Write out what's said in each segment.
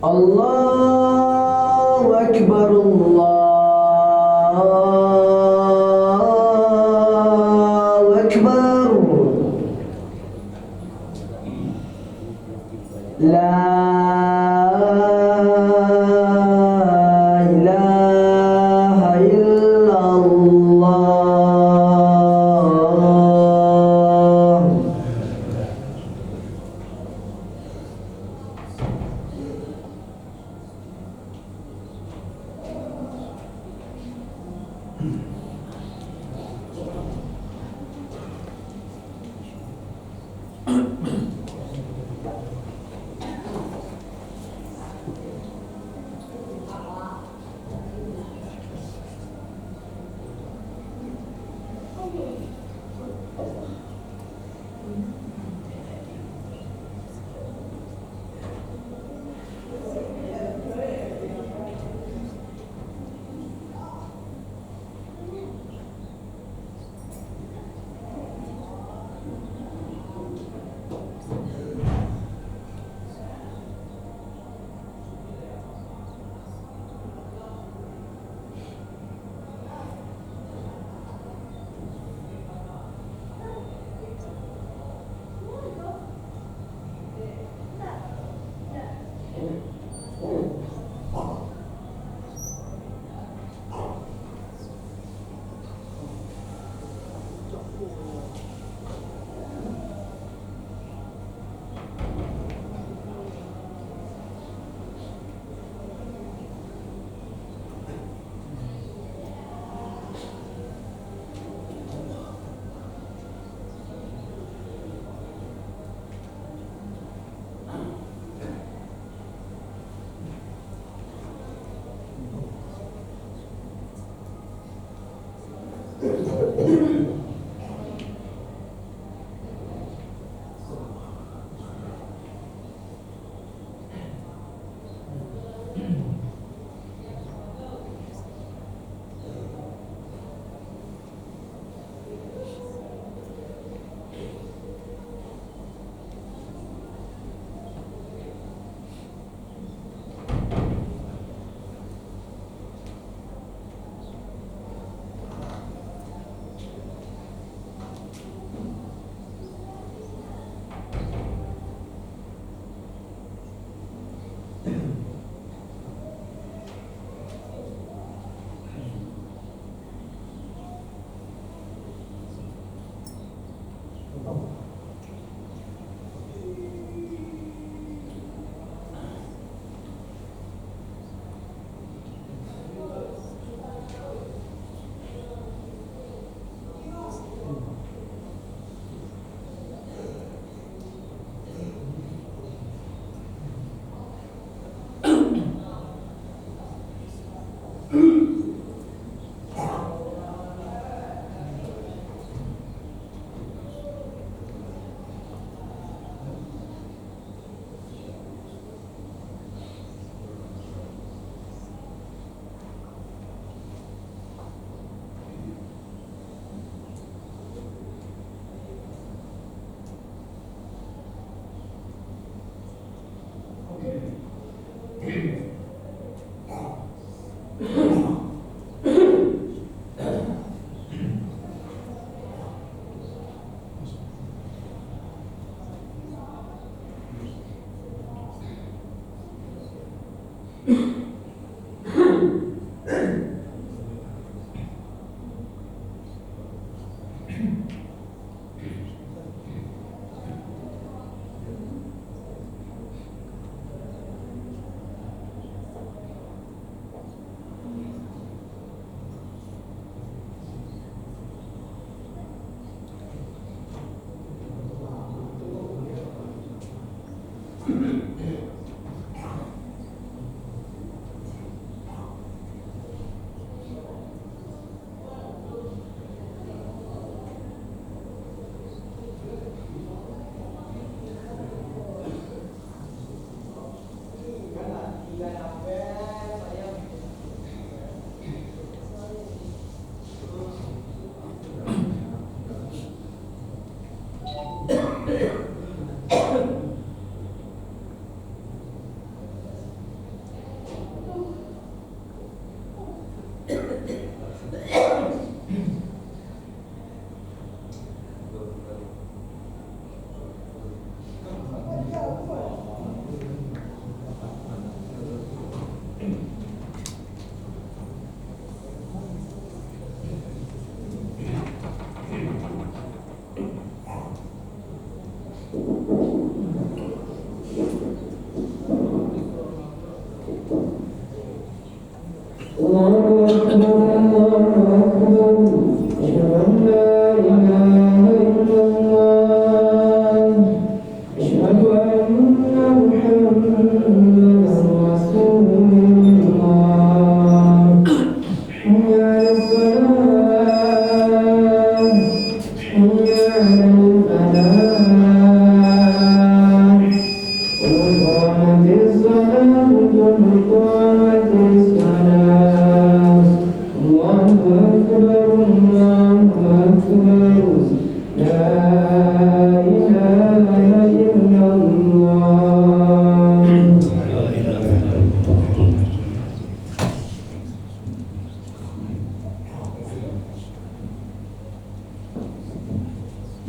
الله أكبر الله أكبر لا إله إلا الله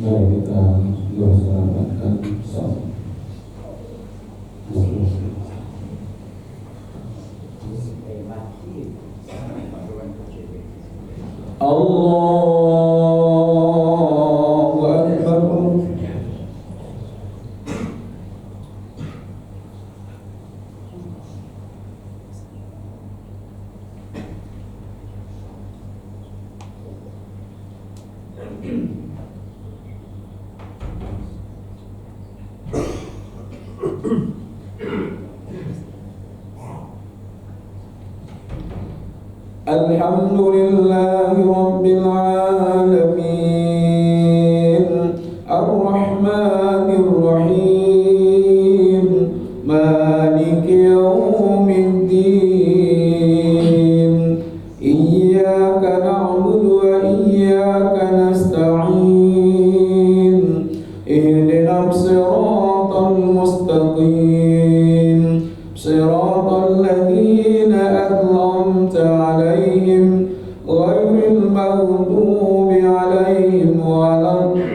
Mari kita bersalamatkan salat. Allahu Akbar. Alhamdulillahi Rabbil Alamin Ar-Rahmanir Rahim Maliki Yawmiddin Iyyaka na'budu wa iyyaka nasta'in Ihdinas siratal mustaqim Siratal ladzina an'amta 'alaihim ghairil maghdubi 'alaihim waladdallin.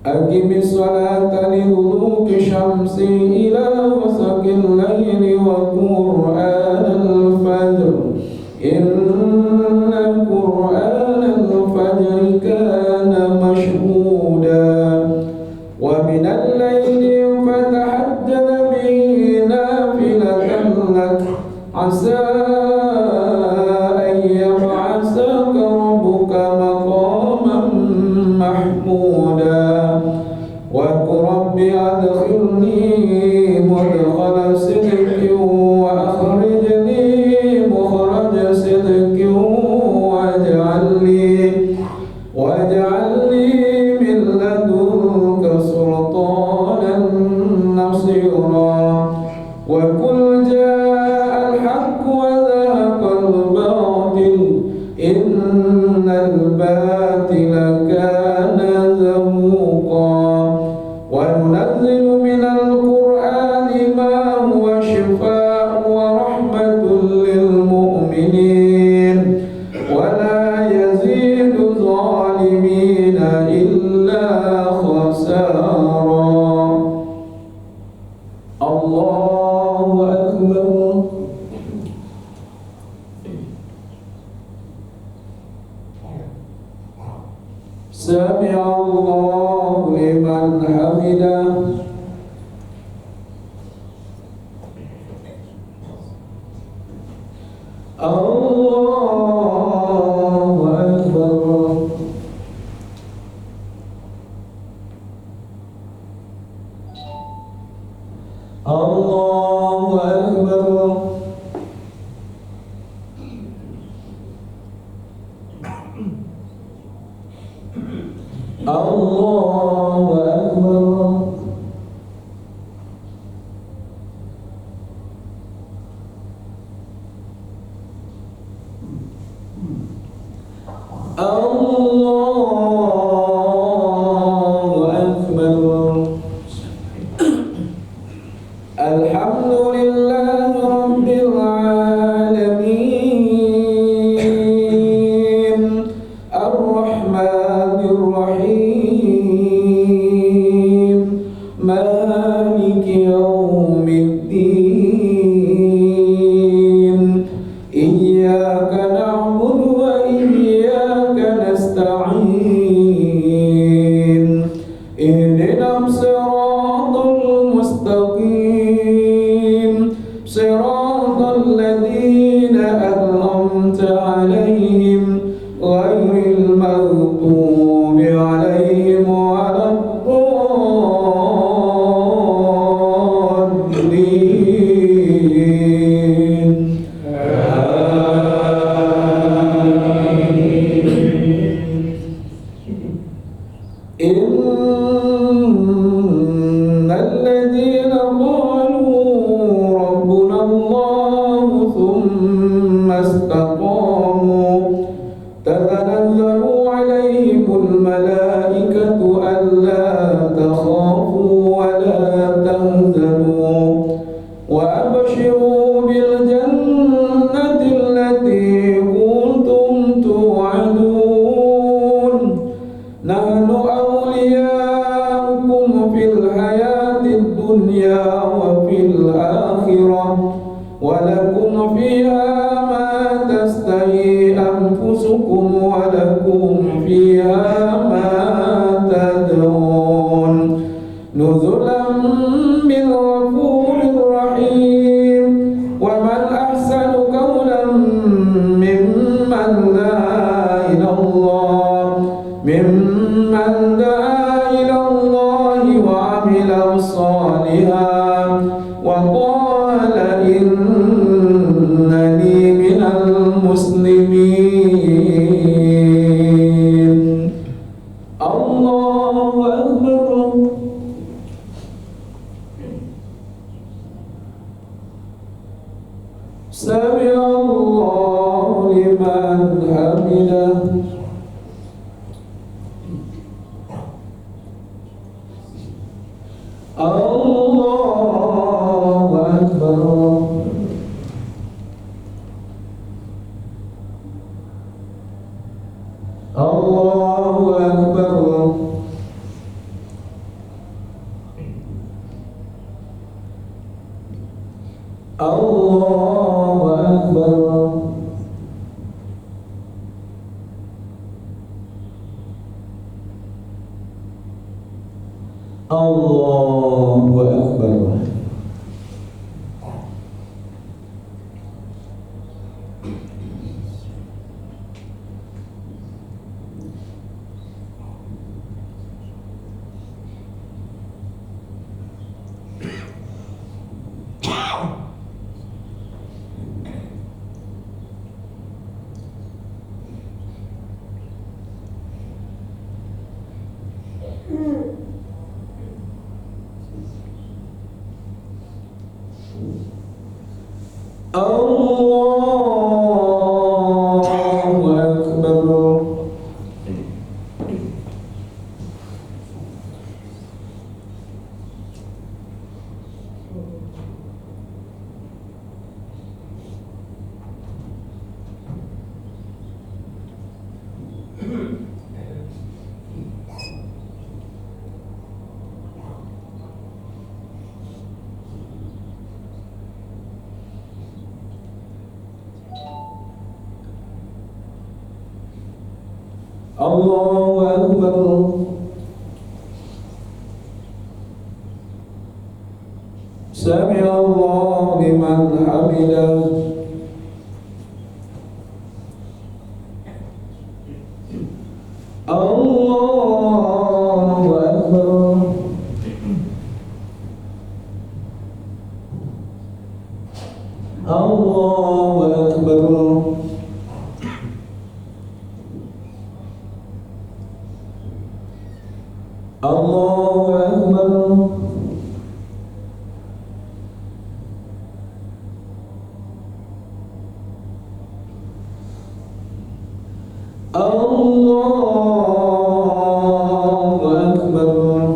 Aqimis salata liduluki syamsi ila ghasaqil laili wa qur'anal fajr inna qur'anal fajri kana mashhuda wa minal laili fatahajjad bihi nafilatan lak asa an yab'asaka rabbuka maqaman mahmuda wa rabbi adkhilni mudkhala sidqin wa akhrijni mukhraja sidqin waj'alni min ladunka sultanan nasira wa qul jaa al-haqq wa dhaqa al-batil innal batila kana zahuqa وننزل من القرآن ما هو شفاء ورحمة للمؤمنين ولا يزيد الظالمين إلا خسارا. الله أكبر. سمع الله لمن حمده. الله أكبر. الله أكبر. الله أكبر. الله أكبر. الحمد لله رب العالمين الرحمن الرحيم مالك يوم الدين إياك نعبد الذين قالوا ربنا الله ثم استقاموا تتنزل عليهم الملائكة ألا تخافوا ولا تحزنوا وأبشروا بالجنة التي كنتم توعدون نحن أولياؤكم في الحياة الدنيا وفي الآخرة ولكم فيها ما تستهي أنفسكم ولكم فيها ما تدعون نزلا من غفور رحيم ومن أحسن قولا ممن دعا إلى الله وعمل صالحا وقال إنني من المسلمين الله أكبر سمع الله لمن حمده الله أكبر الله أكبر الله أكبر الله أكبر الله أكبر الله أكبر سمع الله لمن حمده الله أكبر الله أكبر الله أكبر الله أكبر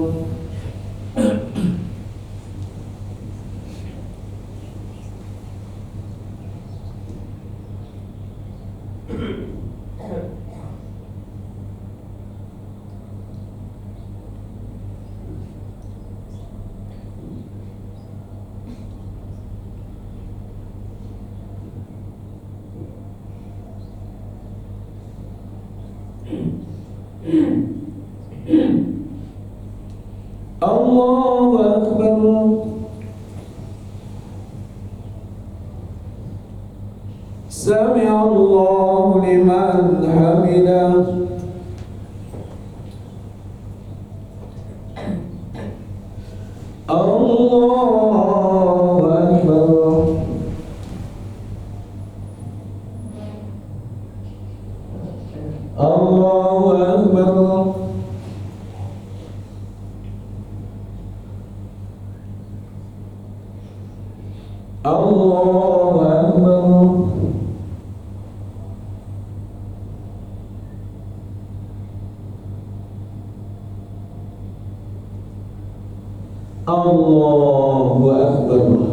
الله أكبر سمع الله لمن حمده الله أكبر الله أكبر الله أكبر. الله أكبر.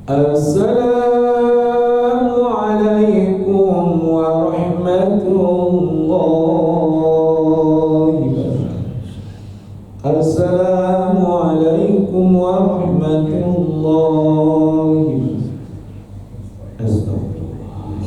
السلام عليكم ورحمة الله. السلام عليكم ورحمة الله. أستغفر الله.